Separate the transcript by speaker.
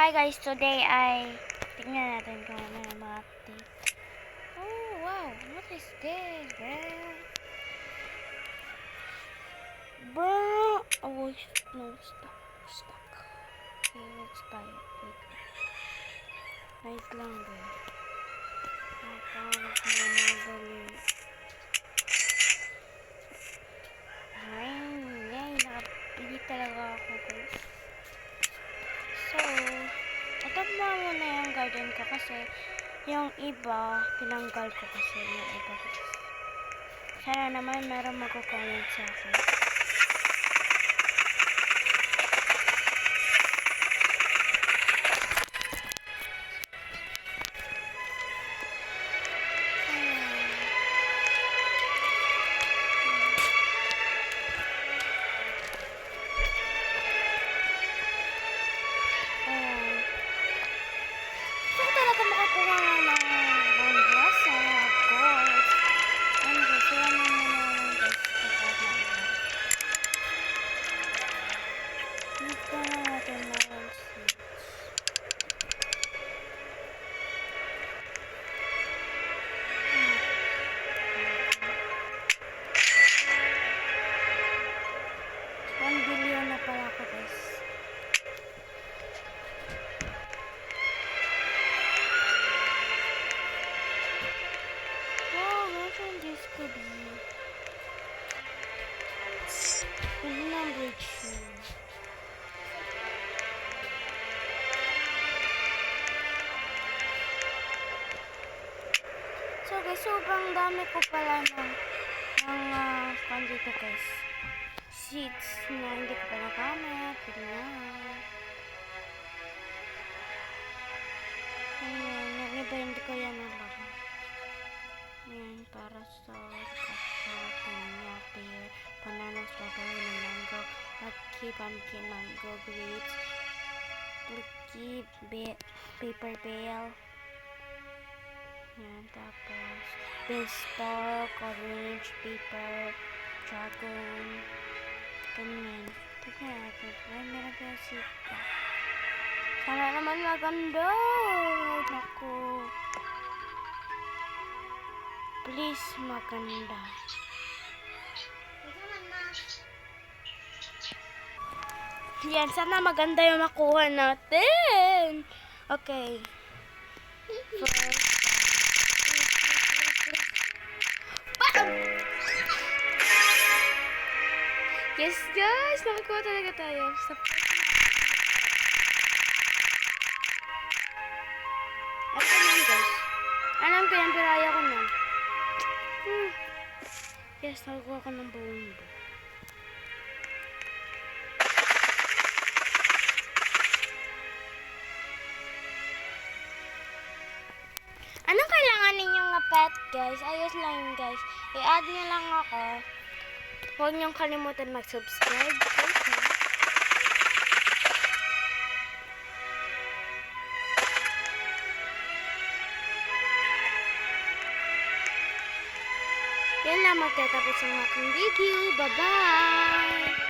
Speaker 1: Hi guys, today ay tingnan natin kung ano yung mga update. Oh wow, what is this, bro? Bro! Oh, no, stuck. Okay, let's buy it. Wait lang, bro. Napawag na madali. Yay, nakabili talaga ako, guys. So, ito ba muna yung garden ko kasi yung iba, tinanggal ko kasi yung iba, guys. Sana naman meron magko-comment sa akin. So guys, sobrang dami ko pala ng dito guys. Seeds na hindi ko pa nagamit. Ganyan. Ayan, yung iba hindi ko yan alam. Ayan, para sa kakao, pinya, pear, banana, strawberry, mango, lucky, pumpkin, mango, grapes, lucky, paper bale. Yan, tapos beanstalk, orange, paper, dragon, ganyan. Tignan natin. Ay, meron pa yung sita. Sana naman maganda. Naku. Please, maganda. Yan, sana maganda yung makuha natin. Okay. First. Yes guys, nakakuha talaga tayo. Ito naman guys. Alam ko yan, pero ayaw ko na. Yes, nakakuha ko ng bawang. Anong kailangan ninyong pet guys? Ayos lang yun guys. I-add nyo lang ako. Huwag niyong kalimutan mag-subscribe. Yan lang magtatapos ang aking video. Bye-bye!